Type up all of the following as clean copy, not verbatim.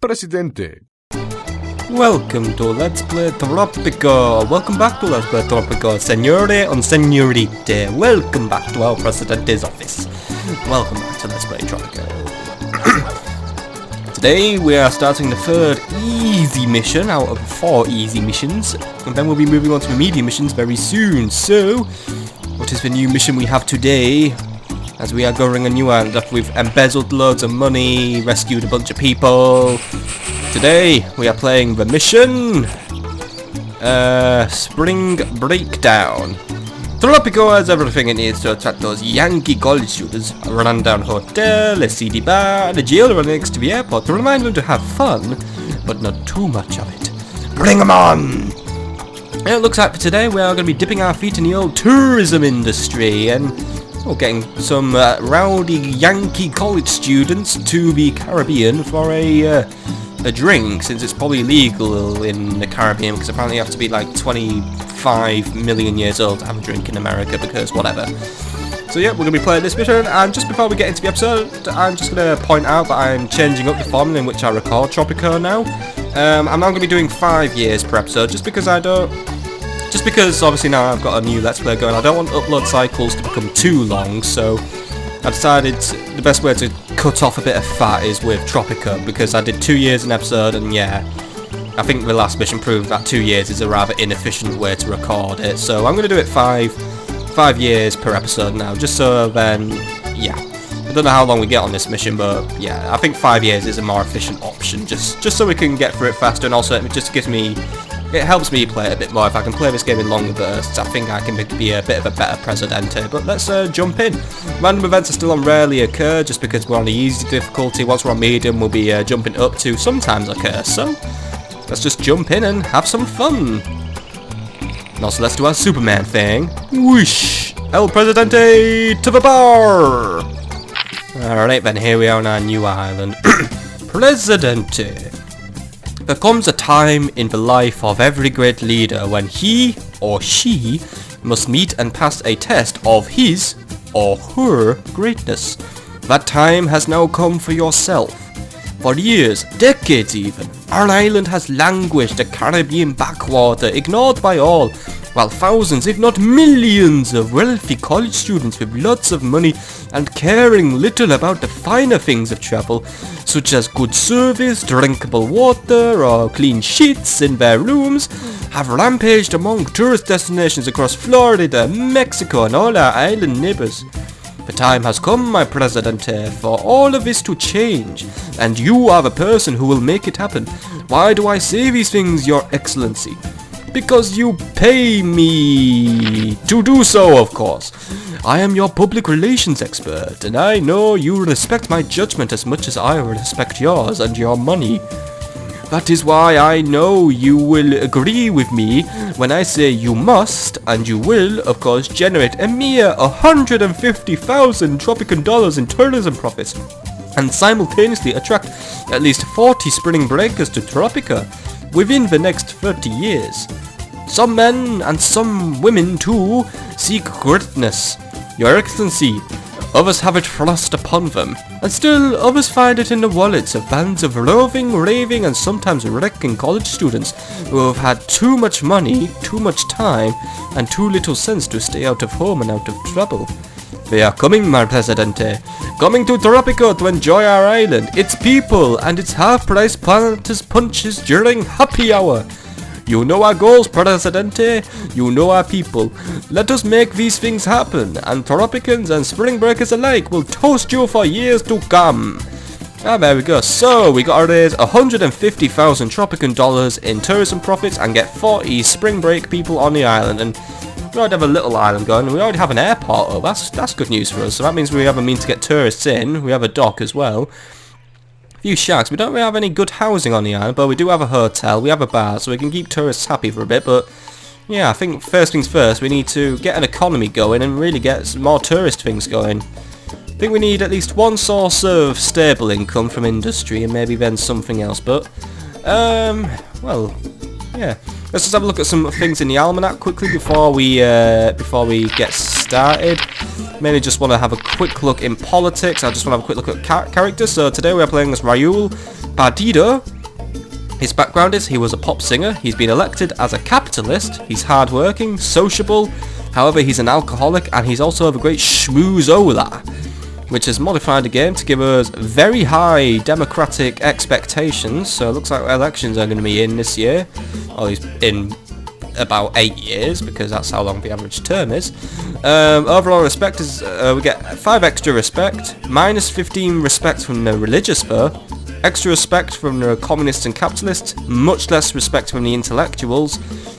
Presidente. Welcome to Let's Play Tropico. Welcome back to Let's Play Tropico, Senore and Senorite. Welcome back to our Presidente's office. Welcome back to Let's Play Tropico. Today we are starting the third easy mission out of 4 easy missions, and then we'll be moving on to the medium missions very soon. So, what is the new mission we have today? As we are going a new island after we've embezzled loads of money, rescued a bunch of people. Today we are playing the mission Spring Breakdown. Tropico has everything it needs to attract those Yankee college students. A run-down hotel, a seedy bar, and a jail right next to the airport to remind them to have fun, but not too much of it. Bring them on! It looks like for today we are going to be dipping our feet in the old tourism industry and getting some rowdy Yankee college students to the Caribbean for a drink, since it's probably legal in the Caribbean, because apparently you have to be like 25 million years old to have a drink in America, because whatever. So yeah, we're going to be playing this mission, and just before we get into the episode, I'm just going to point out that I'm changing up the formula in which I record Tropico now. I'm now going to be doing 5 years per episode, just because obviously now I've got a new Let's Play going, I don't want upload cycles to become too long, so I decided the best way to cut off a bit of fat is with Tropico, because I did 2 years an episode, and yeah, I think the last mission proved that 2 years is a rather inefficient way to record it, so I'm going to do it 5 years per episode now, just so then, yeah, I don't know how long we get on this mission, but yeah, I think 5 years is a more efficient option, just so we can get through it faster, and also it just gives me, it helps me play it a bit more. If I can play this game in longer bursts, I think I can be a bit of a better Presidente. But let's jump in. Random events are still on rarely occur, just because we're on the easy difficulty. Once we're on medium, we'll be jumping up to sometimes occur. So, let's just jump in and have some fun. And also, let's do our Superman thing. Whoosh! El Presidente to the bar! Alright then, here we are on our new island. Presidente. There comes a time in the life of every great leader when he or she must meet and pass a test of his or her greatness. That time has now come for yourself. For years, decades even, our island has languished a Caribbean backwater, ignored by all, while thousands, if not millions, of wealthy college students with lots of money and caring little about the finer things of travel, such as good service, drinkable water, or clean sheets in their rooms, have rampaged among tourist destinations across Florida, Mexico, and all our island neighbors. The time has come, my Presidente, for all of this to change, and you are the person who will make it happen. Why do I say these things, Your Excellency? Because you pay me to do so, of course. I am your public relations expert, and I know you respect my judgment as much as I respect yours and your money. That is why I know you will agree with me when I say you must, and you will, of course, generate a mere 150,000 Tropican dollars in tourism profits, and simultaneously attract at least 40 spring breakers to Tropica within the next 30 years. Some men, and some women too, seek greatness, Your Excellency. Others have it thrust upon them, and still others find it in the wallets of bands of roving, raving, and sometimes wrecking college students who have had too much money, too much time, and too little sense to stay out of home and out of trouble. They are coming, my Presidente, coming to Tropico to enjoy our island, its people, and its half-price planters punches during happy hour. You know our goals, Presidente. You know our people. Let us make these things happen, and Tropicans and spring breakers alike will toast you for years to come. Ah, there we go. So, we got to raise 150,000 Tropican dollars in tourism profits and get 40 spring break people on the island. And we already have a little island going, and we already have an airport. Oh, that's good news for us. So that means we have a means to get tourists in. We have a dock as well. Few sharks. We don't really have any good housing on the island, but we do have a hotel, we have a bar, so we can keep tourists happy for a bit. But yeah, I think first things first, we need to get an economy going and really get some more tourist things going. I think we need at least one source of stable income from industry, and maybe then something else. But well, yeah, let's just have a look at some things in the almanac quickly before we get started. Mainly just want to have a quick look in politics. I just want to have a quick look at characters. So today we are playing as Raul Partido. His background is he was a pop singer, he's been elected as a capitalist, he's hardworking, sociable, however he's an alcoholic, and he's also of a great schmoozola, which has modified the game to give us very high democratic expectations. So it looks like elections are going to be in this year, or in about 8 years, because that's how long the average term is. Overall respect is, we get 5 extra respect, minus 15 respect from the religious sphere, extra respect from the communists and capitalists, much less respect from the intellectuals,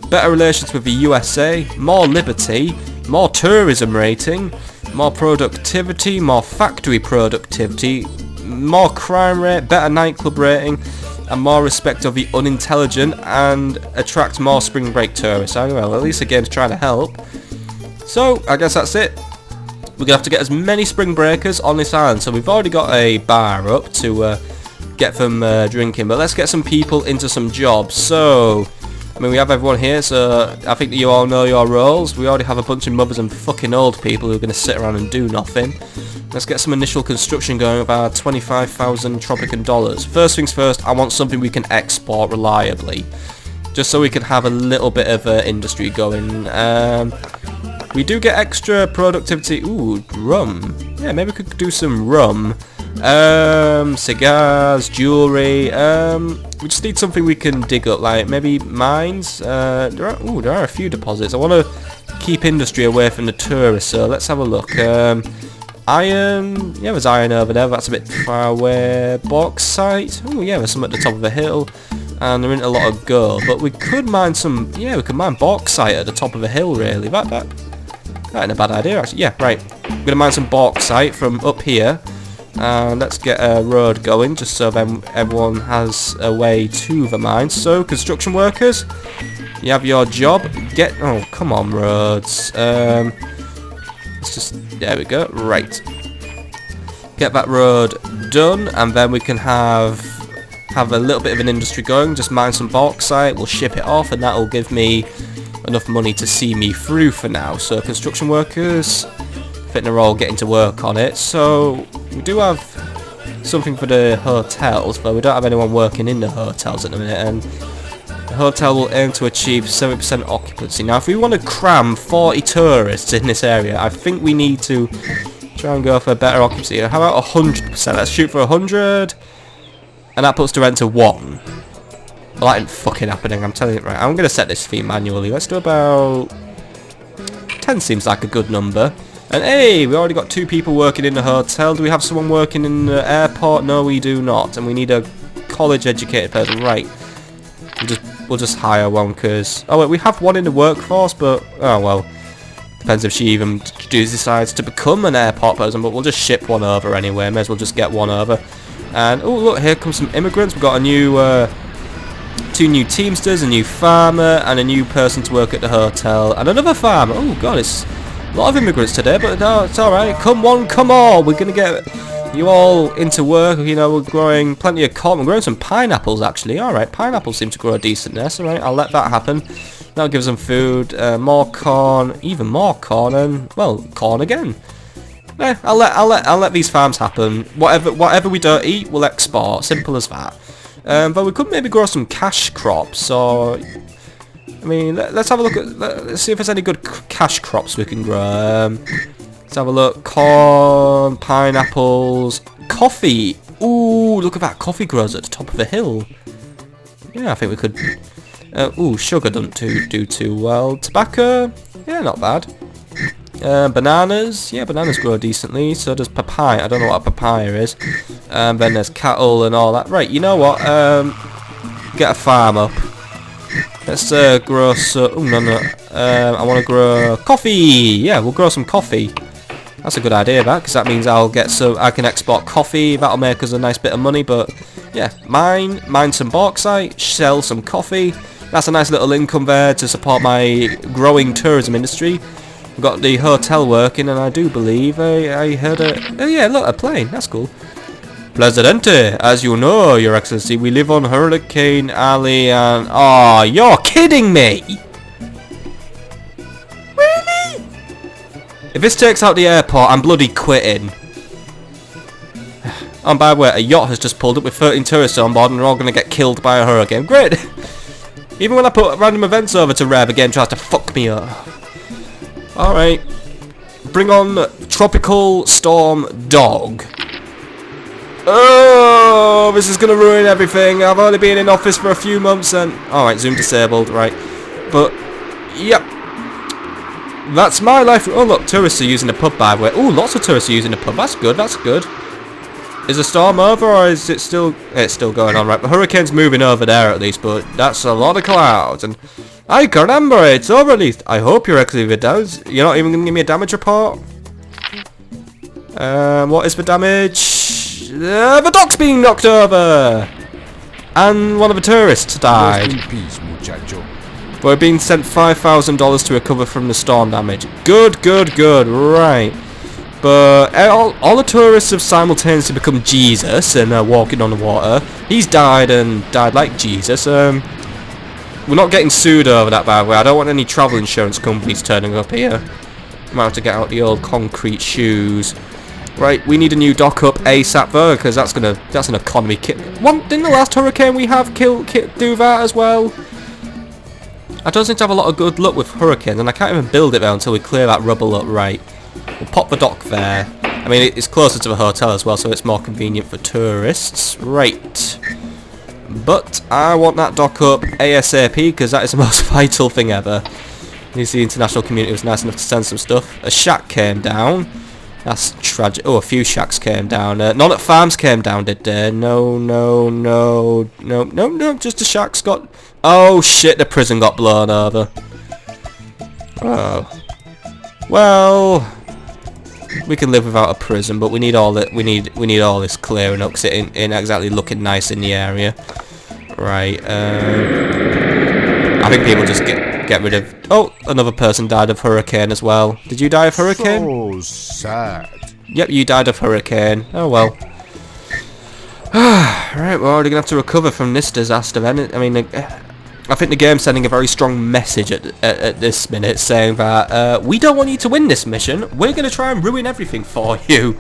better relations with the USA, more liberty, more tourism rating, more productivity, more factory productivity, more crime rate, better nightclub rating, and more respect of the unintelligent, and attract more spring break tourists. Well, at least the game's trying to help. So, I guess that's it. We're going to have to get as many spring breakers on this island. So we've already got a bar up to get them drinking, but let's get some people into some jobs. So, I mean, we have everyone here, so I think that you all know your roles. We already have a bunch of mothers and fucking old people who are going to sit around and do nothing. Let's get some initial construction going of our 25,000 Tropican dollars. First things first, I want something we can export reliably, just so we can have a little bit of industry going. We do get extra productivity. Ooh, rum. Yeah, maybe we could do some rum. Cigars, jewelry. We just need something we can dig up, like maybe mines. There are a few deposits. I want to keep industry away from the tourists, so let's have a look. Iron. Yeah, there's iron over there. That's a bit far away. Bauxite. Oh yeah, there's some at the top of the hill, and there isn't a lot of gold. But we could mine some. Yeah, we could mine bauxite at the top of a hill. Really, that ain't a bad idea actually. Yeah, right. I'm gonna mine some bauxite from up here. And let's get a road going, just so then everyone has a way to the mine. So, construction workers, you have your job. Oh, come on, roads. Let's just, there we go. Right. Get that road done, and then we can have a little bit of an industry going. Just mine some bauxite, we'll ship it off, and that'll give me enough money to see me through for now. So, construction workers, I think they're all getting to work on it. So, we do have something for the hotels, but we don't have anyone working in the hotels at the minute, and the hotel will aim to achieve 70% occupancy. Now, if we want to cram 40 tourists in this area, I think we need to try and go for a better occupancy. How about 100%? Let's shoot for 100, and that puts the rent to 1. Well, that ain't fucking happening, I'm telling you. Right, I'm going to set this fee manually. Let's do about 10 seems like a good number. And hey, we already got 2 people working in the hotel. Do we have someone working in the airport? No, we do not. And we need a college-educated person. Right. We'll just hire one, because... Oh, wait, we have one in the workforce, but... Oh, well. Depends if she even decides to become an airport person, but we'll just ship one over anyway. May as well just get one over. And, oh, look, here comes some immigrants. We've got a new... 2 new teamsters, a new farmer, and a new person to work at the hotel. And another farmer. Oh, God, it's... a lot of immigrants today, but no, it's alright. Come on, come on. We're going to get you all into work. You know, we're growing plenty of cotton. We're growing some pineapples, actually. Alright, pineapples seem to grow decent there. So, right, I'll let that happen. That'll give us some food. More corn. Even more corn. And, well, corn again. I'll let these farms happen. Whatever we don't eat, we'll export. Simple as that. But we could maybe grow some cash crops, or... I mean, let's have a look at... Let's see if there's any good cash crops we can grow. Let's have a look. Corn, pineapples, coffee. Ooh, look at that. Coffee grows at the top of a hill. Yeah, I think we could... ooh, sugar doesn't do too well. Tobacco? Yeah, not bad. Bananas? Yeah, bananas grow decently. So does papaya. I don't know what a papaya is. Then there's cattle and all that. Right, you know what? Get a farm up. Let's grow some... Oh, no. I want to grow coffee. Yeah, we'll grow some coffee. That's a good idea, that, because that means I'll get some... I can export coffee. That'll make us a nice bit of money, but... Yeah, mine some bauxite, sell some coffee. That's a nice little income there to support my growing tourism industry. We've got the hotel working, and I do believe I heard a... Oh, yeah, look, a plane. That's cool. Presidente, as you know, Your Excellency, we live on Hurricane Alley and... Oh, you're kidding me! Really? If this takes out the airport, I'm bloody quitting. And by the way, a yacht has just pulled up with 13 tourists on board and they're all going to get killed by a hurricane. Great! Even when I put random events over to Rare, the game tries to fuck me up. Alright. Bring on Tropical Storm Dog. Oh, this is going to ruin everything. I've only been in office for a few months and... Alright, zoom disabled, right. But, yep. That's my life. Oh, look, tourists are using the pub, by the way. Oh, lots of tourists are using the pub. That's good, that's good. Is the storm over, or is it still... It's still going on, right. The hurricane's moving over there, at least, but that's a lot of clouds. And I can't remember, it's over, at least. I hope you're actually with us. You're not even going to give me a damage report? What is the damage? The dock's being knocked over! And one of the tourists died. Rest in peace, muchacho. We're being sent $5,000 to recover from the storm damage. Good, good, good. Right. But all the tourists have simultaneously become Jesus and are walking on the water. He's died and died like Jesus. We're not getting sued over that, by the way. I don't want any travel insurance companies turning up here. Might have to get out the old concrete shoes. Right, we need a new dock up ASAP though, because that's an economy kit. Didn't the last hurricane we have do that as well? I don't seem to have a lot of good luck with hurricanes, and I can't even build it there until we clear that rubble up. Right, we'll pop the dock there. I mean, it's closer to the hotel as well, so it's more convenient for tourists. Right, but I want that dock up ASAP, because that is the most vital thing ever. At least the international community was nice enough to send some stuff. A shack came down. That's tragic. Oh, a few shacks came down. None at farms came down, did there? No. Just the shacks got... Oh shit! The prison got blown over. Oh. Well, we can live without a prison, but we need all that. We need all this clearing up, because it ain't exactly looking nice in the area. Right. I think people just get rid of... Oh, another person died of hurricane as well. Did you die of hurricane? So sad. Yep, you died of hurricane. Oh well. Right, we're already going to have to recover from this disaster then. I mean, I think the game's sending a very strong message at this minute, saying that we don't want you to win this mission. We're going to try and ruin everything for you.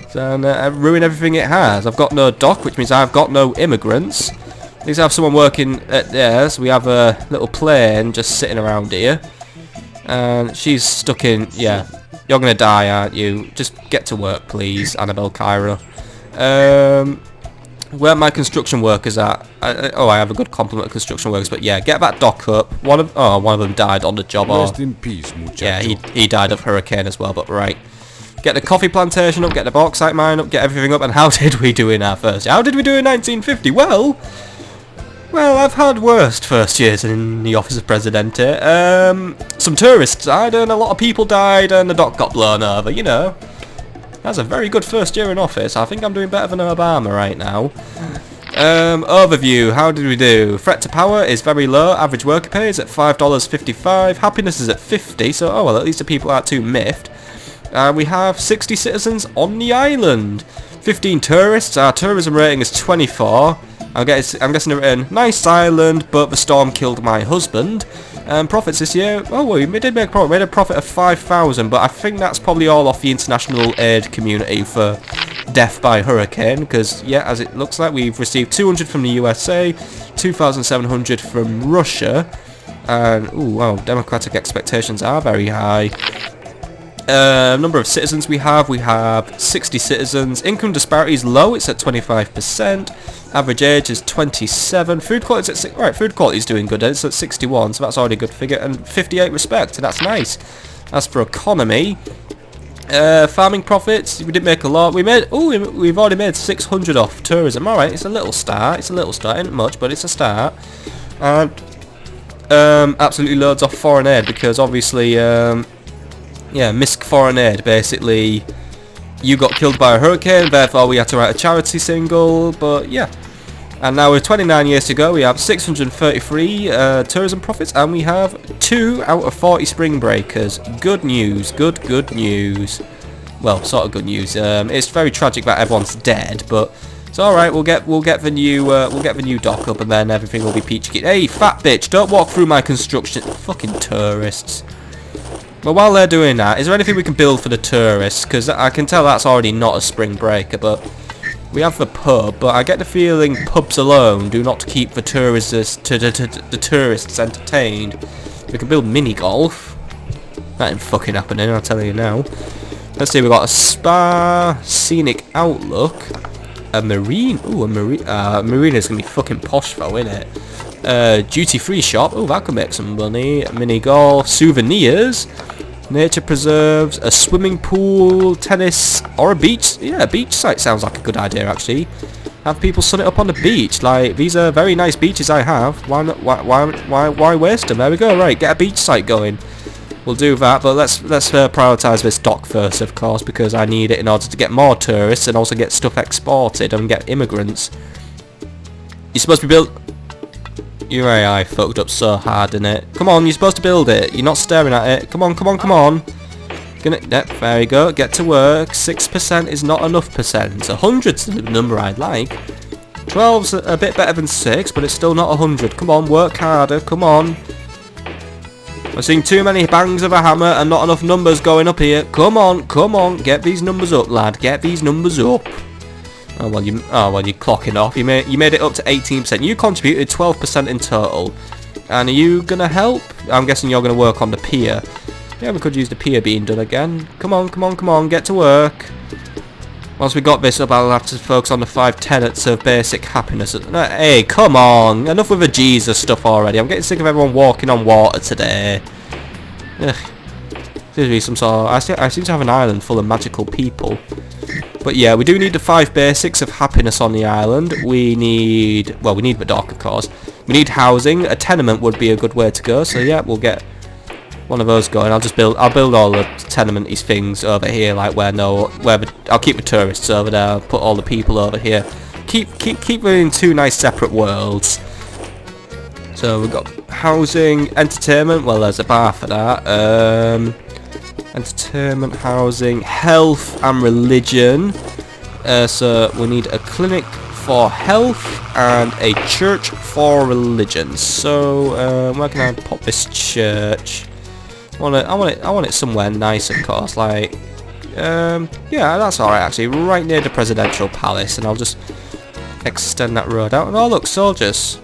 So, ruin everything it has. I've got no dock, which means I've got no immigrants. At least I have someone working at there, so we have a little plane just sitting around here. And she's stuck in... Yeah, you're going to die, aren't you? Just get to work, please, Annabelle Cairo. Where are my construction workers at? I have a good complement of construction workers, but yeah, get that dock up. One of them died on the job. Rest in peace, muchacho. Yeah, he died of hurricane as well, but right. Get the coffee plantation up, get the bauxite mine up, get everything up, and how did we do in our first year? How did we do in 1950? Well, I've had worst first years in the office of Presidente. Some tourists died, and a lot of people died, and the dock got blown over, you know. That's a very good first year in office. I think I'm doing better than Obama right now. Overview, how did we do? Threat to power is very low. Average worker pay is at $5.55. Happiness is at 50, so oh well, at least the people aren't too miffed. We have 60 citizens on the island. 15 tourists. Our tourism rating is 24. I'm guessing they're in nice island, but the storm killed my husband. Profits this year, oh well, we did make a profit. We made a profit of 5,000, but I think that's probably all off the international aid community for death by hurricane, because yeah, as it looks like, we've received 200 from the USA, 2,700 from Russia, and ooh wow, democratic expectations are very high. Number of citizens we have 60 citizens. Income disparity is low, it's at 25%. Average age is 27. Food quality is at right. Food quality is doing good. It's at 61, so that's already a good figure. And 58 respect, so that's nice. As for economy, farming profits, we didn't make a lot. We've already made 600 off tourism. All right, it's a little start. Ain't much, but it's a start. And absolutely loads off foreign aid, because obviously, yeah, misc foreign aid basically. You got killed by a hurricane, therefore we had to write a charity single, but yeah. And now with 29 years to go, we have 633 tourism profits, and we have 2 out of 40 spring breakers. Good news, good news. Well, sort of good news. It's very tragic that everyone's dead, but it's all right. We'll get the new dock up, and then everything will be peachy keen. Hey, fat bitch! Don't walk through my construction. Fucking tourists. Well, while they're doing that, is there anything we can build for the tourists? Because I can tell that's already not a spring breaker, but We have the pub, but I get the feeling pubs alone do not keep the tourists entertained. We can build mini golf. That ain't fucking happening, I'll tell you now. Let's see, we've got a spa, scenic outlook, a marine. Ooh, a marina's gonna be fucking posh though, innit? Duty-free shop. Oh, that could make some money. Mini golf, souvenirs, nature preserves, a swimming pool, tennis, or a beach. Yeah, a beach site sounds like a good idea actually. Have people sun it up on the beach. Like, these are very nice beaches I have. Why not? Why waste them? There we go. Right, get a beach site going. We'll do that, but let's prioritise this dock first, of course, because I need it in order to get more tourists and also get stuff exported and get immigrants. You're supposed to be built. Your AI fucked up so hard, innit? Come on, you're supposed to build it. You're not staring at it. Come on, come on, come on. Yep, there we go. Get to work. 6% is not enough percent. 100's the number I'd like. 12's a bit better than 6, but it's still not 100. Come on, work harder. Come on. I've seen too many bangs of a hammer and not enough numbers going up here. Come on, come on. Get these numbers up, lad. Get these numbers up. Oh well, you're clocking off. You made it up to 18%. You contributed 12% in total. And are you gonna help? I'm guessing you're gonna work on the pier. Yeah, we could use the pier being done again. Come on, come on, come on. Get to work. Once we got this up, I'll have to focus on the 5 tenets of basic happiness. Hey, come on! Enough with the Jesus stuff already. I'm getting sick of everyone walking on water today. Ugh. Seems to be some sort of... I seem to have an island full of magical people. But yeah, we do need the 5 basics of happiness on the island. We need... Well, we need the dock, of course. We need housing. A tenement would be a good way to go. So yeah, we'll get one of those going. I'll build all the tenement-y things over here, like I'll keep the tourists over there. I'll put all the people over here. Keep them in 2 nice separate worlds. So we've got housing, entertainment. Well, there's a bar for that. Entertainment, housing, health, and religion. So we need a clinic for health and a church for religion. So where can I pop this church? I want it somewhere nice, of course. Like, yeah, that's alright actually. Right near the presidential palace, and I'll just extend that road out. And oh look, soldiers.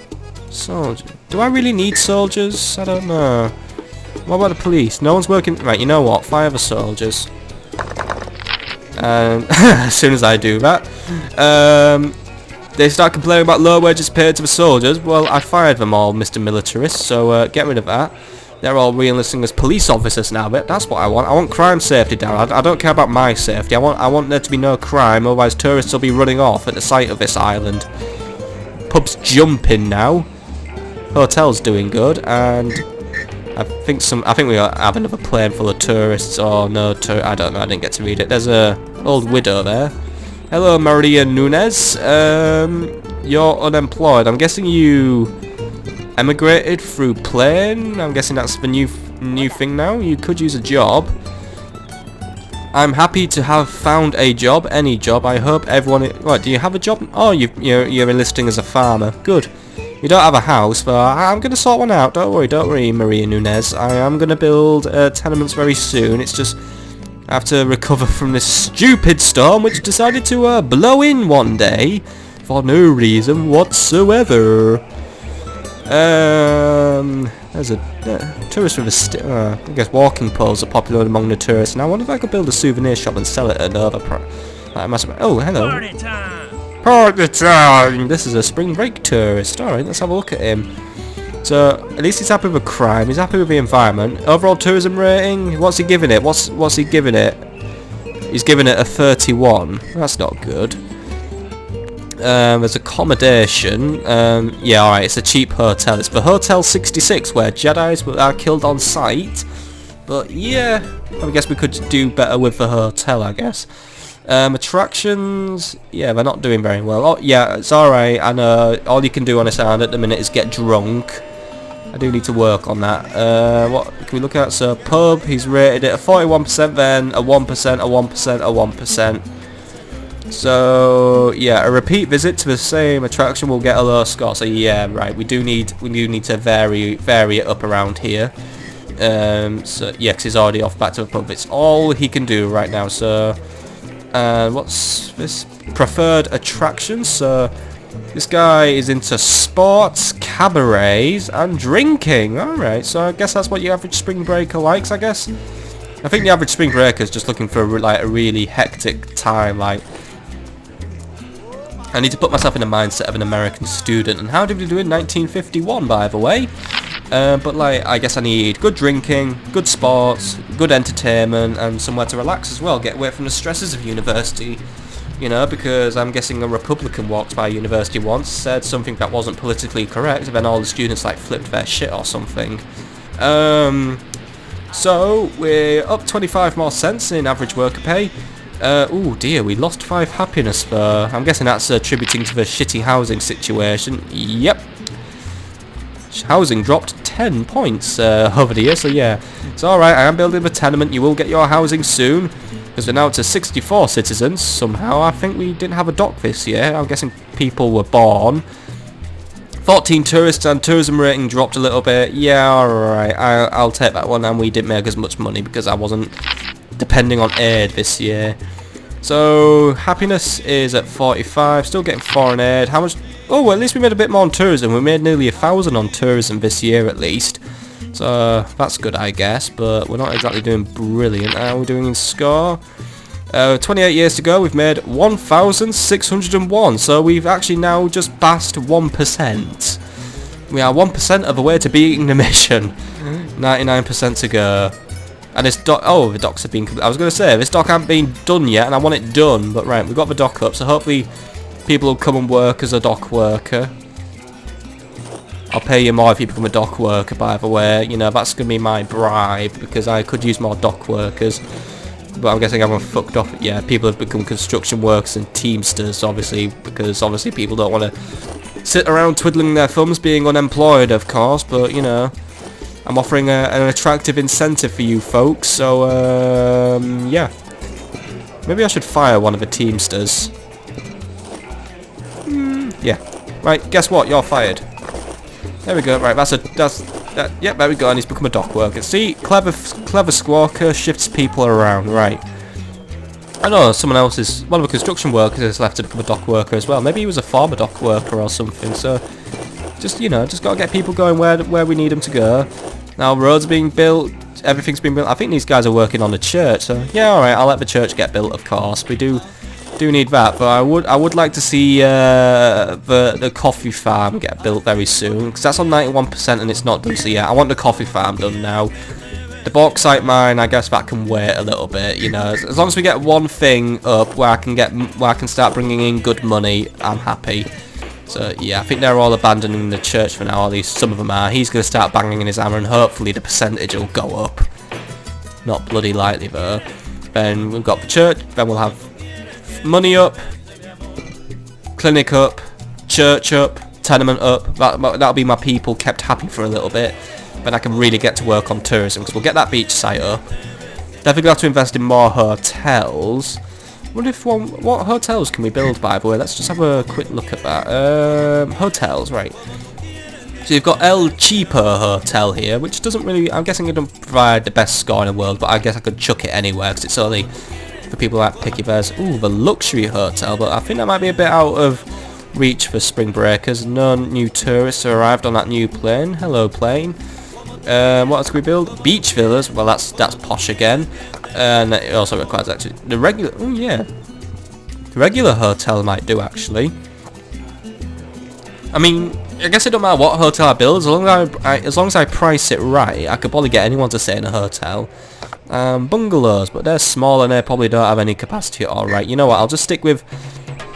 Soldiers. Do I really need soldiers? I don't know. What about the police? No one's working. Right, you know what? Fire the soldiers. And as soon as I do that, they start complaining about low wages paid to the soldiers. Well, I fired them all, Mr. Militarist. So get rid of that. They're all re-enlisting as police officers now, but that's what I want. I want crime safety down. I don't care about my safety. I want there to be no crime, otherwise tourists will be running off at the sight of this island. Pub's jumping now. Hotel's doing good, and I think we have another plane full of tourists. Or no, I don't know. I didn't get to read it. There's a old widow there. Hello, Maria Nunez. You're unemployed. I'm guessing you emigrated through plane. I'm guessing that's the new thing now. You could use a job. I'm happy to have found a job, any job. I hope everyone... Right, do you have a job? Oh, you're enlisting as a farmer. Good. You don't have a house, but I'm going to sort one out. Don't worry, Maria Nunez. I am going to build tenements very soon. It's just... I have to recover from this stupid storm which decided to blow in one day for no reason whatsoever. There's a tourist with a I guess walking poles are popular among the tourists. Now I wonder if I could build a souvenir shop and sell it at another price. Oh, hello. Party time! Party time! This is a spring break tourist. Alright, let's have a look at him. So, at least he's happy with crime, he's happy with the environment. Overall tourism rating, what's he giving it? What's he giving it? He's giving it a 31. That's not good. There's accommodation. Yeah, alright, it's a cheap hotel. It's the Hotel 66 where Jedis are killed on sight. But yeah, I guess we could do better with the hotel, I guess. Attractions, yeah, they're not doing very well. Oh yeah, it's alright. I know all you can do on this island at the minute is get drunk. I do need to work on that. What can we look at? So pub, he's rated it a 41%, then a 1%, a 1%, a 1%. So yeah, a repeat visit to the same attraction will get a low score. So yeah, right, we do need to vary it up around here. So yeah, 'cause he's already off back to the pub. It's all he can do right now. So And what's this? Preferred attractions. So this guy is into sports, cabarets, and drinking. Alright, so I guess that's what your average spring breaker likes, I guess. I think the average spring breaker is just looking for like a really hectic time. Like, I need to put myself in the mindset of an American student. And how did we do in 1951, by the way? But like, I guess I need good drinking, good sports, good entertainment, and somewhere to relax as well. Get away from the stresses of university. You know, because I'm guessing a Republican walked by university once, said something that wasn't politically correct, and then all the students like flipped their shit or something. So we're up 25 more cents in average worker pay. Oh dear, we lost 5 happiness there. I'm guessing that's attributing to the shitty housing situation. Yep. Housing dropped 10 points over the year, so yeah. It's alright, I am building a tenement. You will get your housing soon. Because we're now to 64 citizens. Somehow, I think we didn't have a dock this year. I'm guessing people were born. 14 tourists and tourism rating dropped a little bit. Yeah, alright, I'll take that one. And we didn't make as much money because I wasn't depending on aid this year. So, happiness is at 45. Still getting foreign aid. How much? Oh, well, at least we made a bit more on tourism. We made nearly 1,000 on tourism this year at least. So that's good, I guess, but we're not exactly doing brilliant. How are we doing in score? 28 years to go, we've made 1,601, so we've actually now just passed 1%. We are 1% of the way to beating the mission. 99% to go. And this dock, oh, the docks have been, I was going to say, this dock hasn't been done yet, and I want it done, but right, we've got the dock up, so hopefully people will come and work as a dock worker. I'll pay you more if you become a dock worker, by the way. You know, that's going to be my bribe, because I could use more dock workers. But I'm guessing everyone fucked off. Yeah, people have become construction workers and teamsters, obviously, because obviously people don't want to sit around twiddling their thumbs being unemployed, of course. But, you know, I'm offering an attractive incentive for you folks. So, yeah. Maybe I should fire one of the teamsters. Yeah. Right, guess what? You're fired. There we go. Right, yep, there we go. And he's become a dock worker. See, clever squawker shifts people around. Right. I know one of the construction workers has left to become a dock worker as well. Maybe he was a former dock worker or something. So, just gotta get people going where we need them to go. Now roads are being built. Everything's being built. I think these guys are working on the church. So yeah, all right. I'll let the church get built. Of course, we do need that, but I would like to see the coffee farm get built very soon, because that's on 91% and it's not done. So yeah, I want the coffee farm done now. The bauxite mine, I guess that can wait a little bit. You know, as long as we get one thing up where I can start bringing in good money, I'm happy. So yeah, I think they're all abandoning the church for now. At least some of them are. He's going to start banging in his hammer, and hopefully the percentage will go up. Not bloody lightly though. Then we've got the church. Then we'll have money up, clinic up, church up, tenement up. That'll be my people kept happy for a little bit. Then I can really get to work on tourism, because we'll get that beach site up. Definitely have to invest in more hotels. What hotels can we build, by the way? Let's just have a quick look at that. Hotels, right. So you've got El Cheaper Hotel here, which doesn't really, I'm guessing it doesn't provide the best score in the world, but I guess I could chuck it anywhere, because it's only for people like picky bears. Ooh, the luxury hotel, but I think that might be a bit out of reach for spring breakers. No new tourists have arrived on that new plane. Hello, plane. What else can we build? Beach villas. Well, that's posh again, and it also requires actually the regular. Oh yeah, the regular hotel might do actually. I mean, I guess it don't matter what hotel I build, as long as I price it right. I could probably get anyone to stay in a hotel. Bungalows, but they're small and they probably don't have any capacity at all. Right, you know what? I'll just stick with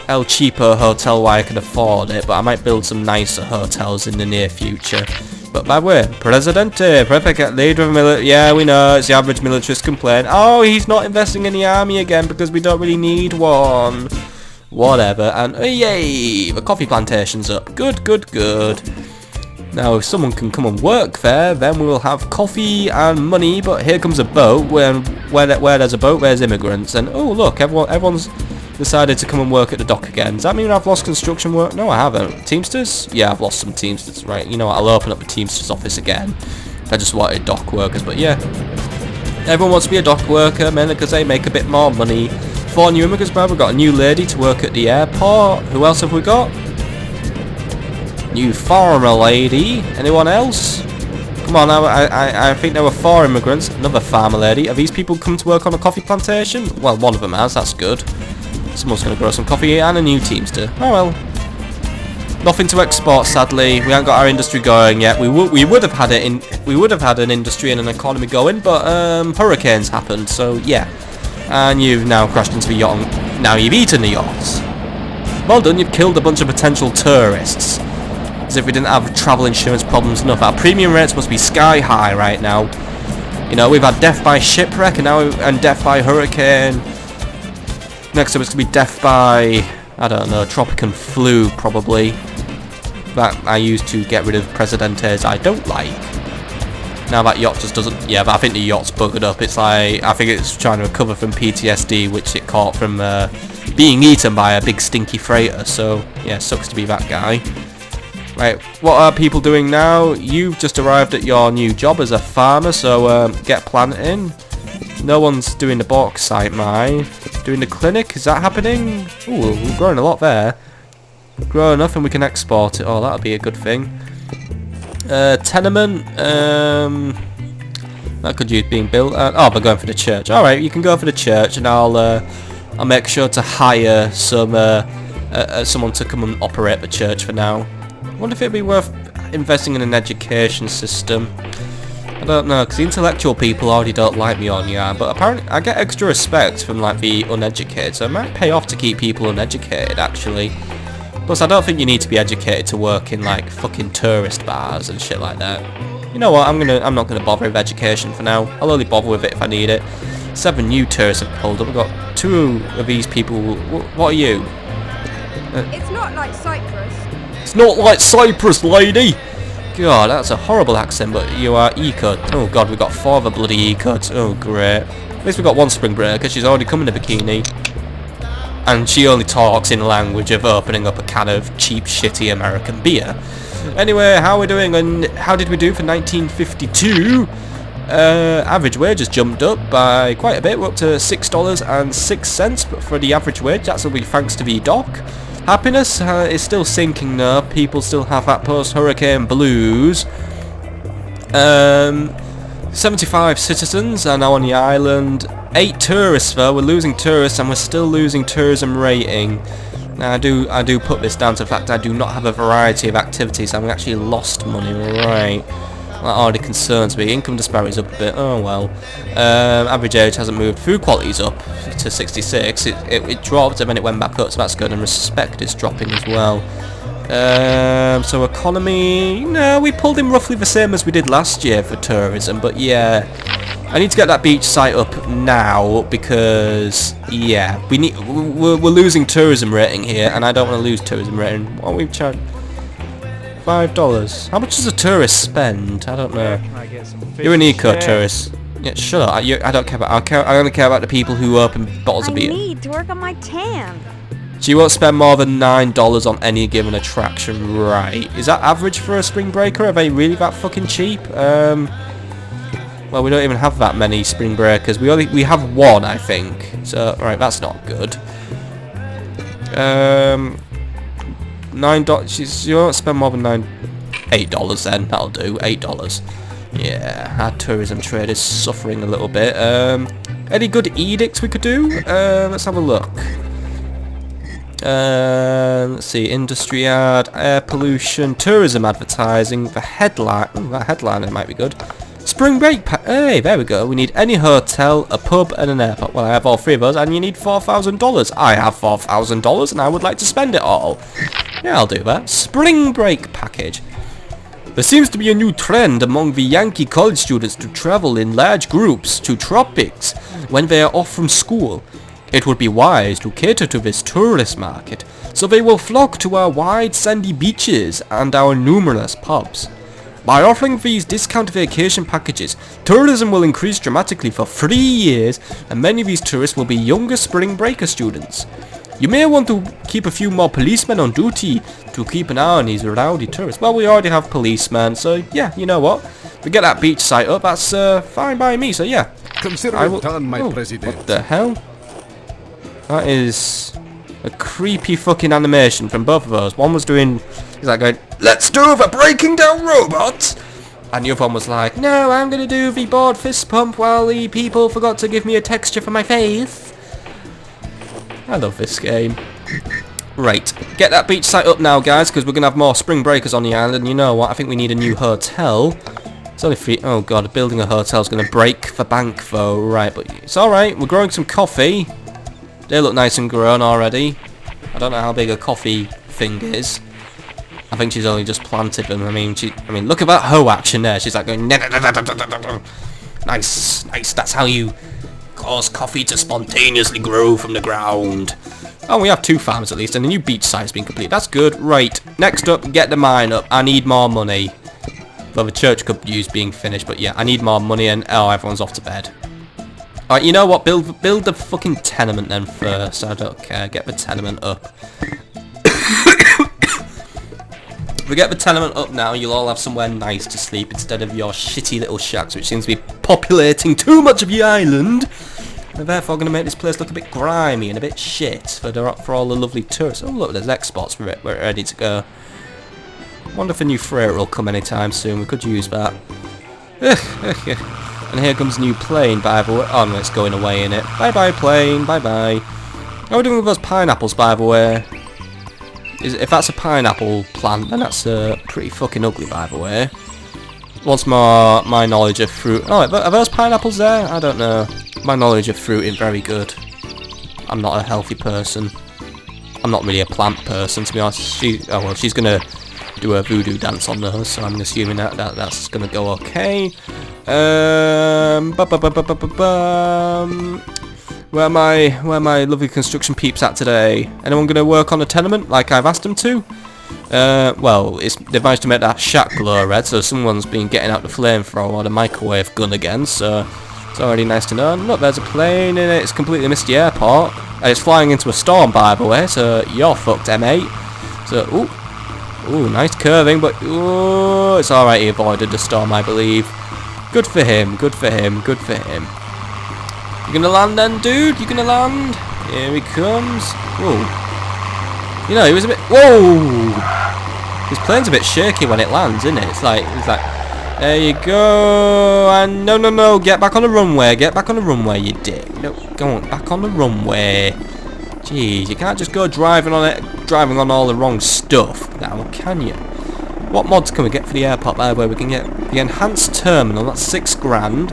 El Cheaper Hotel where I can afford it, but I might build some nicer hotels in the near future. But by the way, Presidente, leader of military. Yeah, we know it's the average militarist complaint. Oh, he's not investing in the army again because we don't really need one. Whatever. And yay, the coffee plantation's up. Good, good, good. Now, if someone can come and work there, then we will have coffee and money. But here comes a boat. Where there's a boat, there's immigrants. And oh, look, everyone's decided to come and work at the dock again. Does that mean I've lost construction work? No, I haven't. Teamsters? Yeah, I've lost some Teamsters. Right, you know what? I'll open up the Teamsters office again. I just wanted dock workers, but yeah. Everyone wants to be a dock worker, mainly because they make a bit more money. 4 new immigrants, bro. We've got a new lady to work at the airport. Who else have we got? New farmer lady. Anyone else? Come on, I think there were 4 immigrants. Another farmer lady. Have these people come to work on a coffee plantation? Well, one of them has. That's good. Someone's going to grow some coffee and a new teamster. Oh well. Nothing to export, sadly. We haven't got our industry going yet. We would have had it in. We would have had an industry and an economy going, but hurricanes happened. So yeah. And you've now crashed into the yacht. Now you've eaten the yachts. Well done. You've killed a bunch of potential tourists. As if we didn't have travel insurance problems enough. Our premium rates must be sky high right now. You know, we've had death by shipwreck and now death by hurricane. Next up it's going to be death by, I don't know, tropical flu probably. That I used to get rid of Presidentes I don't like. Now that yacht just doesn't, yeah, but I think the yacht's buggered up. It's like, I think it's trying to recover from PTSD which it caught from being eaten by a big stinky freighter. So yeah, sucks to be that guy. Right, what are people doing now? You've just arrived at your new job as a farmer, so get planting. No one's doing the bauxite mine. Doing the clinic, is that happening? Ooh, we're growing a lot there. Grow enough and we can export it. Oh, that'll be a good thing. Tenement, that could use being built. Oh, we're going for the church. Alright, you can go for the church and I'll make sure to hire some someone to come and operate the church for now. I wonder if it'd be worth investing in an education system. I don't know, because the intellectual people already don't like me on Yarn, but apparently I get extra respect from like the uneducated, so it might pay off to keep people uneducated actually. Plus I don't think you need to be educated to work in like fucking tourist bars and shit like that. You know what, I'm not gonna bother with education for now. I'll only bother with it if I need it. 7 new tourists have pulled up. We've got 2 of these people. What are you? It's not like Cyprus. It's not like Cyprus, lady! God, that's a horrible accent, but you are E-cut. Oh god, we've got 4 of a bloody E-cut. Oh great. At least we've got 1 spring breaker, she's already come in a bikini. And she only talks in the language of opening up a can of cheap, shitty American beer. Anyway, how are we doing, and how did we do for 1952? Average wage has jumped up by quite a bit. We're up to $6.06, but for the average wage, that's will be thanks to the dock. Happiness is still sinking though. People still have that post-hurricane blues. 75 citizens are now on the island. 8 tourists though. We're losing tourists and we're still losing tourism rating. Now I do put this down to the fact I do not have a variety of activities. I've actually lost money. Right. That already concerns me. Income disparity's up a bit. Oh well. Average age hasn't moved. Food quality's up to 66. It dropped and then it went back up, so that's good. And respect is dropping as well. So economy, no, we pulled in roughly the same as we did last year for tourism. But yeah, I need to get that beach site up now because yeah, we're losing tourism rating here, and I don't want to lose tourism rating. What we've charged. $5. How much does a tourist spend? I don't know. You're an eco tourist. Yeah, shut up. I don't care about. I only care about the people who open bottles of beer. I need to work on my tan. So you won't spend more than $9 on any given attraction, right? Is that average for a spring breaker? Are they really that fucking cheap? Well, we don't even have that many spring breakers. We have 1, I think. So right, that's not good. $9. You won't spend more than $8 then. That'll do. $8. Yeah, our tourism trade is suffering a little bit. Any good edicts we could do? Let's have a look. Let's see. Industry ad, air pollution, tourism advertising. The headline. Ooh, that headline it might be good. Spring break. Hey, there we go. We need any hotel, a pub, and an airport. Well, I have all 3 of those, and you need $4,000. I have $4,000, and I would like to spend it all. Yeah, I'll do that. Spring break package. There seems to be a new trend among the Yankee college students to travel in large groups to tropics when they are off from school. It would be wise to cater to this tourist market, so they will flock to our wide sandy beaches and our numerous pubs. By offering these discount vacation packages, tourism will increase dramatically for 3 years, and many of these tourists will be younger spring breaker students. You may want to keep a few more policemen on duty to keep an eye on these rowdy tourists. Well, we already have policemen, so yeah, you know what? We get that beach site up, that's fine by me, so yeah. Consider I will, it done, my President. What the hell? That is a creepy fucking animation from both of us. One was doing, he's like going, let's do the breaking down robots. And the other one was like, no, I'm going to do the board fist pump while the people forgot to give me a texture for my face. I love this game. Right, get that beach site up now, guys, because we're going to have more spring breakers on the island. You know what, I think we need a new hotel. It's only free. Oh god, building a hotel is going to break the bank though. Right, but it's alright. We're growing some coffee. They look nice and grown already. I don't know how big a coffee thing is. I think she's only just planted them. I mean, look at that hoe action there. She's like going, nice, nice. That's how you cause coffee to spontaneously grow from the ground. Oh, we have 2 farms at least, and a new beach site's been complete. That's good. Right, next up, get the mine up. I need more money. Well, the church could use being finished, but yeah, I need more money, and oh, everyone's off to bed. Alright, you know what? Build the fucking tenement then first. I don't care. Get the tenement up. If we get the tenement up now, you'll all have somewhere nice to sleep instead of your shitty little shacks, which seems to be populating too much of your island. And therefore going to make this place look a bit grimy and a bit shit for all the lovely tourists. Oh look, there's exports for it. We're ready to go. Wonder if a new freighter will come anytime soon. We could use that. And here comes a new plane, by the way. Oh no, it's going away in it. Bye bye plane, bye bye. How are we doing with those pineapples, by the way? If that's a pineapple plant, then that's pretty fucking ugly, by the way. What's my knowledge of fruit? Oh, are those pineapples there? I don't know. My knowledge of fruit isn't very good. I'm not a healthy person. I'm not really a plant person, to be honest. She's gonna do a voodoo dance on those, so I'm assuming that's gonna go okay. Where are my lovely construction peeps at today? Anyone gonna work on a tenement like I've asked them to? Well, they've managed to make that shack glow red, so someone's been getting out the flamethrower or the microwave gun again, so it's already nice to know. And look, there's a plane in it. It's completely missed the airport. And it's flying into a storm, by the way, so you're fucked, M8. So, ooh, nice curving, but ooh, it's alright, he avoided the storm, I believe. Good for him, good for him, good for him. You gonna land then, dude? You gonna land? Here he comes. Whoa. You know, he was a bit... Whoa! His plane's a bit shaky when it lands, isn't it? It's like... There you go. And no. Get back on the runway. Get back on the runway, you dick. No, go on. Back on the runway. Jeez, you can't just go driving on all the wrong stuff now, can you? What mods can we get for the airport, by the way? We can get the enhanced terminal. That's $6 grand.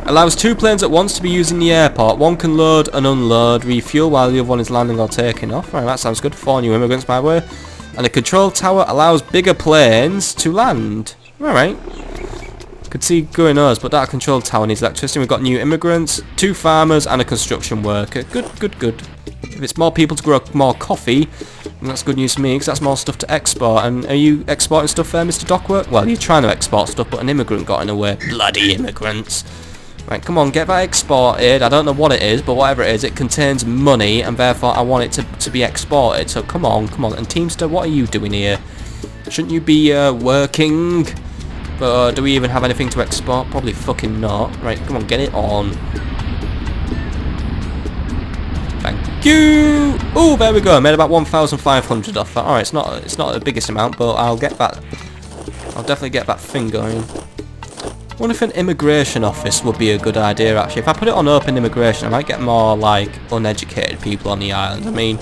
Allows 2 planes at once to be used in the airport. One can load and unload, refuel while the other one is landing or taking off. Right, that sounds good. 4 new immigrants, by the way. And the control tower allows bigger planes to land. Alright. Could see going us, but that control tower needs electricity. We've got new immigrants, 2 farmers, and a construction worker. Good. If it's more people to grow more coffee, then that's good news for me, because that's more stuff to export. And are you exporting stuff there, Mr. Dockwork? Well, you're trying to export stuff, but an immigrant got in the way. Bloody immigrants. Right, come on, get that exported. I don't know what it is, but whatever it is, it contains money, and therefore I want it to be exported. So come on. And Teamster, what are you doing here? Shouldn't you be working? But do we even have anything to export? Probably fucking not. Right, come on, get it on. Thank you. Oh, there we go. I made about 1,500 off that. Alright, it's not the biggest amount, but I'll get that. I'll definitely get that thing going. I wonder if an immigration office would be a good idea, actually. If I put it on open immigration, I might get more, like, uneducated people on the island. I mean,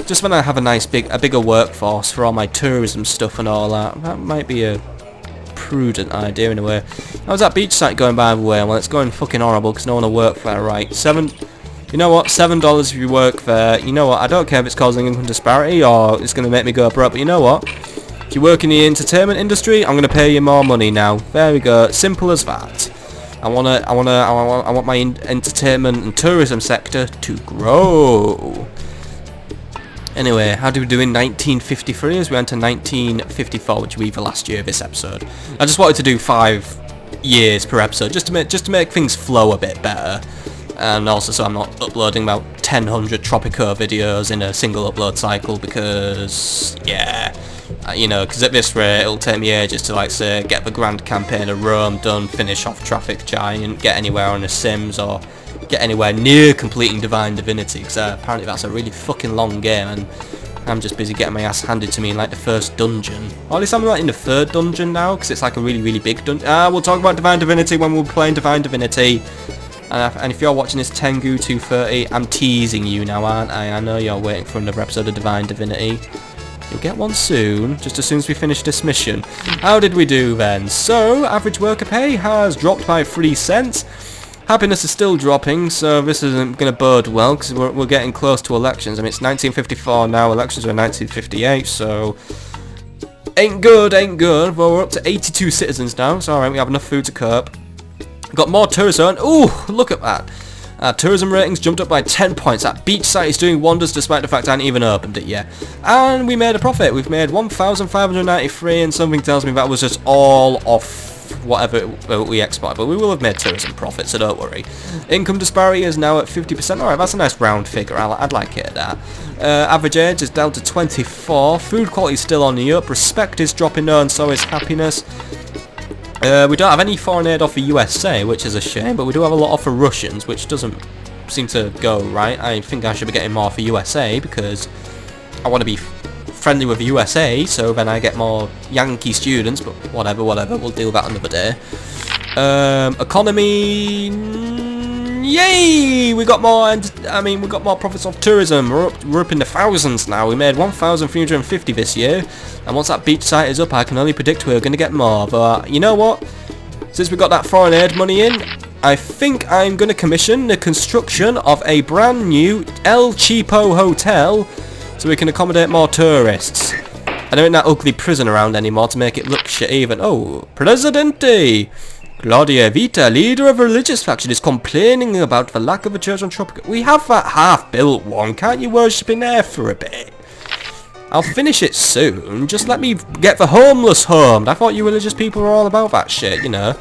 just when I have a bigger workforce for all my tourism stuff and all that, that might be a prudent idea in a way. How's that beach site going, by the way? Well, it's going fucking horrible because no one will work there, right? You know what? $7 if you work there. You know what? I don't care if it's causing income disparity or it's going to make me go broke, but you know what? If you work in the entertainment industry, I'm going to pay you more money now. There we go. Simple as that. I want my entertainment and tourism sector to grow. Anyway, how do we do in 1953 as we enter 1954, which will be the last year of this episode. I just wanted to do 5 years per episode, just to make things flow a bit better. And also so I'm not uploading about 1,000 Tropico videos in a single upload cycle because, yeah, you know, because at this rate it'll take me ages to, like, say, get the Grand Campaign of Rome done, finish off Traffic Giant, get anywhere on the Sims, or get anywhere near completing Divine Divinity, because apparently that's a really fucking long game, and I'm just busy getting my ass handed to me in like the first dungeon. Or at least I'm like in the third dungeon now, because it's like a really, really big dungeon. We'll talk about Divine Divinity when we're playing Divine Divinity. And if you're watching this Tengu 230, I'm teasing you now, aren't I? I know you're waiting for another episode of Divine Divinity. You'll get one soon, just as soon as we finish this mission. How did we do then? So, average worker pay has dropped by 3 cents. Happiness is still dropping, so this isn't going to bode well, because we're getting close to elections. I mean, it's 1954 now, elections were 1958, so... Ain't good, but we're up to 82 citizens now, so alright, we have enough food to cope. Got more tourism. Ooh, look at that. Tourism ratings jumped up by 10 points. That beach site is doing wonders despite the fact I haven't even opened it yet. And we made a profit. We've made 1,593, and something tells me that was just all off whatever we exported. But we will have made tourism profit, so don't worry. Income disparity is now at 50%. Alright, that's a nice round figure. I'd like it at that. Average age is down to 24. Food quality is still on the up. Respect is dropping down, and so is happiness. We don't have any foreign aid offer USA, which is a shame, but we do have a lot offer Russians, which doesn't seem to go right. I think I should be getting more for USA, because I want to be friendly with USA, so then I get more Yankee students, but whatever, we'll deal with that another day. Economy... Yay! We got more, we got more profits off tourism. We're up in the thousands now. We made 1,350 this year, and once that beach site is up, I can only predict we're going to get more. But you know what? Since we got that foreign aid money in, I think I'm going to commission the construction of a brand new El Cheapo hotel, so we can accommodate more tourists. I don't need that ugly prison around anymore to make it look shit even. Oh, Presidente! Claudia Vita, leader of a religious faction, is complaining about the lack of a church on Tropico. We have that half-built one. Can't you worship in there for a bit? I'll finish it soon. Just let me get the homeless homed. I thought you religious people were all about that shit, you know.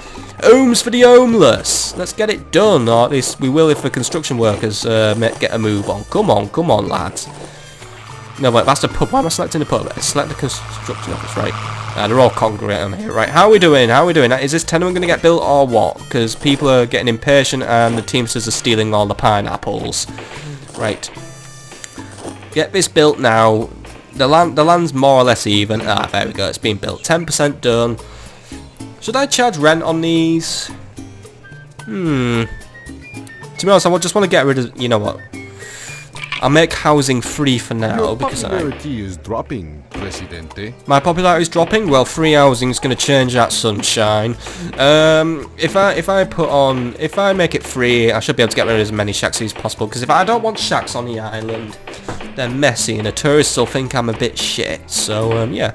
Homes for the homeless. Let's get it done, or at least we will if the construction workers get a move on. Come on, lads. No, wait, that's the pub. Why am I selecting the pub? Select the construction office, right? They're all congregate on here, right? How are we doing? Is this tenement going to get built or what? Because people are getting impatient and the Teamsters are stealing all the pineapples. Right. Get this built now. The land's more or less even. Ah, there we go. It's been built. 10% done. Should I charge rent on these? To be honest, I just want to get rid of... You know what? I'll make housing free for now. Your because popularity is dropping, Presidente. My popularity is dropping. Well, free housing is going to change that, sunshine. If I make it free, I should be able to get rid of as many shacks as possible. Because if I don't want shacks on the island, they're messy, and the tourists will think I'm a bit shit. So yeah,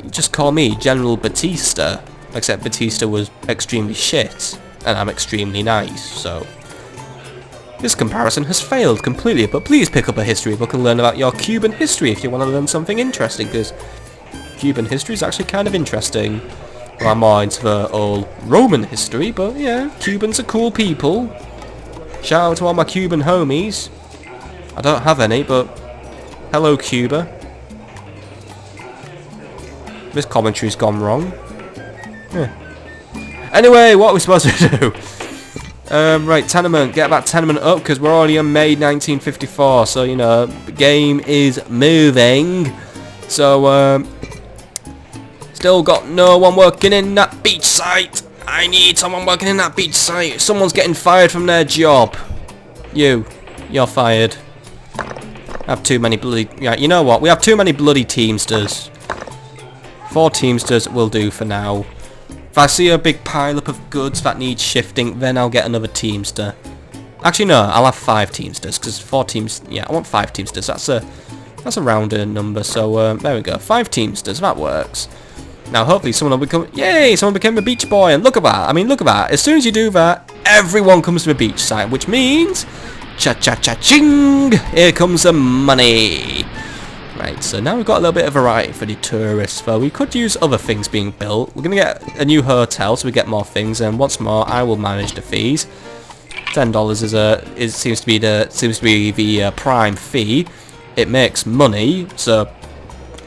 just call me General Batista. Except Batista was extremely shit, and I'm extremely nice. So. This comparison has failed completely, but please pick up a history book and learn about your Cuban history if you want to learn something interesting, because Cuban history is actually kind of interesting. Well, I'm more into the old Roman history, but yeah, Cubans are cool people. Shout out to all my Cuban homies. I don't have any, but hello, Cuba. This commentary's gone wrong. Yeah. Anyway, what are we supposed to do? Right, tenement. Get that tenement up, because we're already on May 1954, so, you know, the game is moving. So, still got no one working in that beach site. I need someone working in that beach site. Someone's getting fired from their job. You're fired. I have too many bloody... Yeah, you know what? We have too many bloody Teamsters. 4 Teamsters will do for now. If I see a big pile-up of goods that needs shifting, then I'll get another Teamster. Actually, no, I'll have 5 Teamsters, because 4 teams... Yeah, I want 5 Teamsters. That's a rounder number, so there we go. 5 Teamsters, that works. Now, hopefully someone will become... Yay, someone became a beach boy, and look at that. I mean, look at that. As soon as you do that, everyone comes to the beach site, which means... Cha-cha-cha-ching! Here comes the money. Right, so now we've got a little bit of variety for the tourists, though we could use other things being built. We're going to get a new hotel so we get more things, and once more, I will manage the fees. $10 seems to be the prime fee. It makes money, so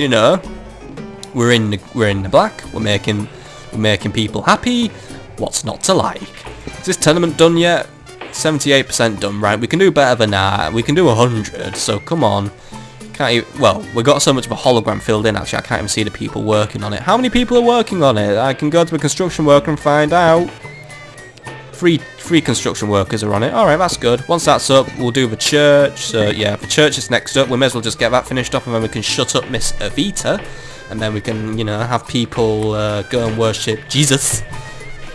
you know we're in the black. We're making people happy. What's not to like? Is this tenement done yet? 78% done. Right, we can do better than that. We can do 100, so come on. Can't even, well, we got so much of a hologram filled in, actually, I can't even see the people working on it. How many people are working on it? I can go to a construction worker and find out. Three construction workers are on it. Alright, that's good. Once that's up, we'll do the church. So, yeah, the church is next up. We may as well just get that finished off, and then we can shut up Miss Evita. And then we can, you know, have people go and worship Jesus.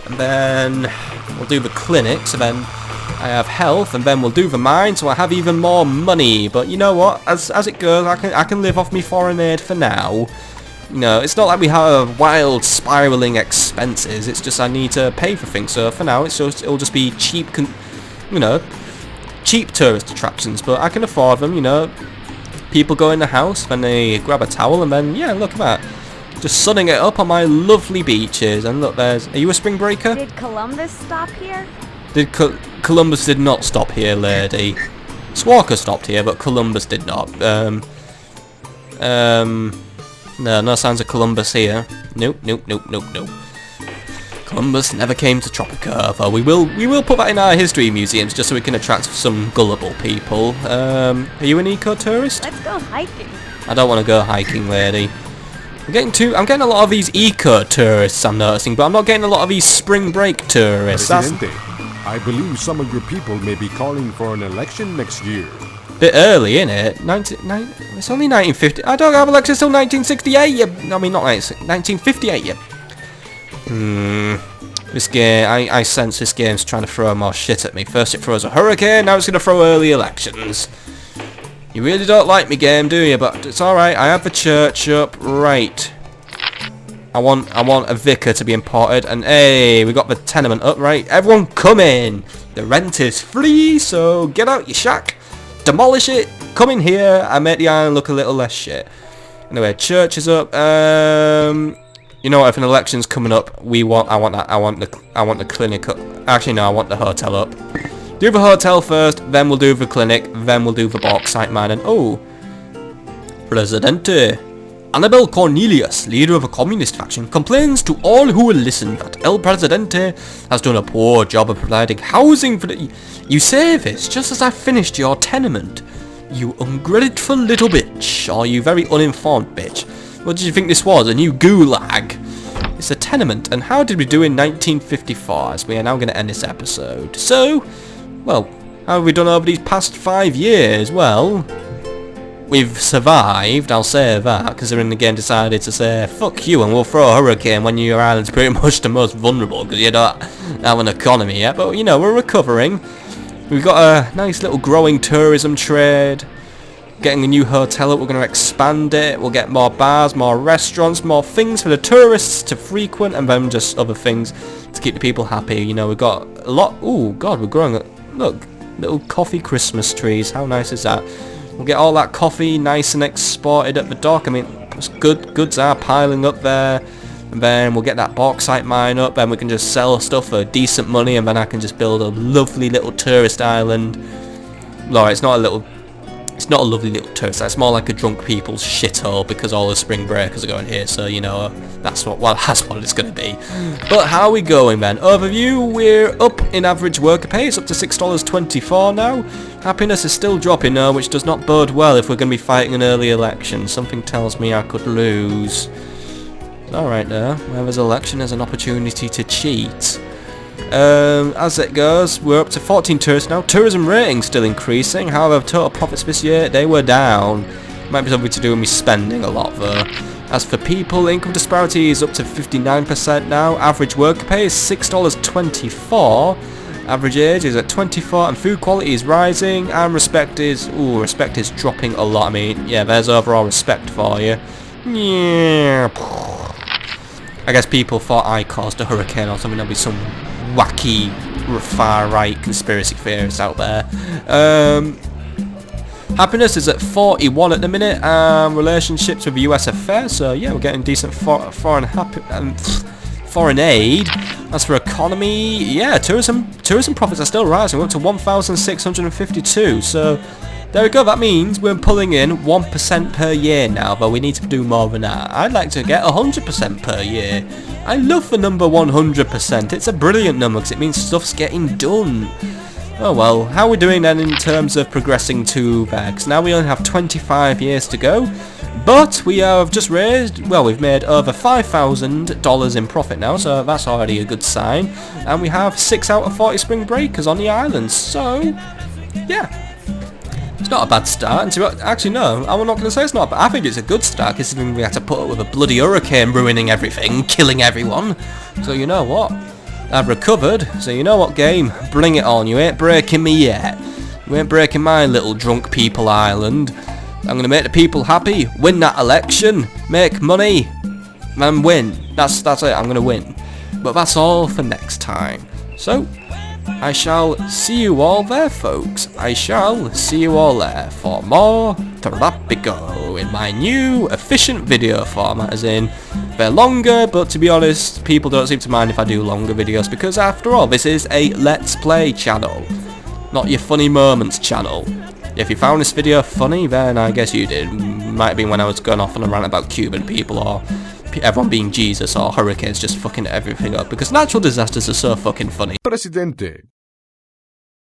And then we'll do the clinic, so then I have health, and then we'll do the mine, so I have even more money. But you know what? As it goes, I can live off me foreign aid for now. You know, it's not like we have wild spiraling expenses. It's just I need to pay for things. So for now, it'll just be cheap, cheap tourist attractions. But I can afford them. You know, people go in the house, then they grab a towel, and then yeah, look at that. Just sunning it up on my lovely beaches. And look, are you a spring breaker? Did Columbus stop here? Columbus did not stop here, lady. Squawker stopped here, but Columbus did not. No signs of Columbus here. Nope. Columbus never came to Tropico, though we will put that in our history museums just so we can attract some gullible people. Are you an eco-tourist? Let's go hiking. I don't want to go hiking, lady. I'm getting a lot of these eco-tourists, I'm noticing, but I'm not getting a lot of these spring break tourists. Presidente, I believe some of your people may be calling for an election next year. Bit early, innit? It's only 1950. I don't have elections till 1968. I mean, not 1958. This game, I sense this game's trying to throw more shit at me. First it throws a hurricane, now it's going to throw early elections. You really don't like me, game, do you? But it's alright, I have the church up. Right. I want a vicar to be imported, and hey, we got the tenement up, right? Everyone come in! The rent is free, so get out your shack, demolish it, come in here, and make the island look a little less shit. Anyway, church is up. You know what? If an election's coming up, I want the clinic up. Actually, no, I want the hotel up. Do the hotel first, then we'll do the clinic, then we'll do the bauxite mine, and oh, Presidente. Annabel Cornelius, leader of a communist faction, complains to all who will listen that El Presidente has done a poor job of providing housing for the... You say this just as I finished your tenement. You ungrateful little bitch. Or you very uninformed bitch. What did you think this was? A new gulag? It's a tenement, and how did we do in 1954? As we are now going to end this episode. So, well, how have we done over these past 5 years? Well... We've survived, I'll say that, considering again decided to say, fuck you and we'll throw a hurricane when your island's pretty much the most vulnerable because you don't have an economy yet. But, you know, we're recovering. We've got a nice little growing tourism trade. Getting a new hotel up, we're going to expand it. We'll get more bars, more restaurants, more things for the tourists to frequent, and then just other things to keep the people happy. You know, we've got a lot... Ooh, God, we're growing... Look, little coffee Christmas trees. How nice is that? We'll get all that coffee nice and exported at the dock. I mean, goods are piling up there. And then we'll get that bauxite mine up, and we can just sell stuff for decent money, and then I can just build a lovely little tourist island. No, it's not a lovely little tourist island. It's more like a drunk people's shithole because all the spring breakers are going here. So, you know, that's what it's going to be. But how are we going then? Overview, we're up in average worker pay. It's up to $6.24 now. Happiness is still dropping now, which does not bode well if we're going to be fighting an early election. Something tells me I could lose. Alright there. Where there's an election, there's an opportunity to cheat. As it goes, we're up to 14 tourists now. Tourism rating still increasing. However, total profits this year, they were down. Might be something to do with me spending a lot though. As for people, income disparity is up to 59% now. Average worker pay is $6.24. Average age is at 24, and food quality is rising, and respect is dropping a lot. I mean, yeah, there's overall respect for you. Yeah. I guess people thought I caused a hurricane or something. There'll be some wacky far-right conspiracy theorists out there. Happiness is at 41 at the minute. Relationships with US affairs, so yeah, we're getting decent foreign aid. As for economy, yeah, tourism profits are still rising. We're up to 1,652. So There we go, that means we're pulling in 1% per year now, but we need to do more than that. I'd like to get 100% per year. I love the number 100%, it's a brilliant number because it means stuff's getting done. Oh well, how are we doing then in terms of progressing to bags? Now we only have 25 years to go, but we have just raised, well, we've made over $5,000 in profit now, so that's already a good sign. And we have 6 out of 40 spring breakers on the islands, so yeah. It's not a bad start, and actually no, I'm not going to say it's not bad. I think it's a good start considering we had to put up with a bloody hurricane ruining everything, killing everyone. So you know what? I've recovered, so you know what, game? Bring it on, you ain't breaking me yet. You ain't breaking my little drunk people island. I'm going to make the people happy, win that election, make money, and win. That's it, I'm going to win. But that's all for next time. So, I shall see you all there, folks. I shall see you all there for more Tropico in my new efficient video format, as in they're longer, but to be honest, people don't seem to mind if I do longer videos because after all, this is a Let's Play channel, not your funny moments channel. If you found this video funny, then I guess you did. Might have been when I was going off on a rant about Cuban people or everyone being Jesus or hurricanes just fucking everything up because natural disasters are so fucking funny. Presidente.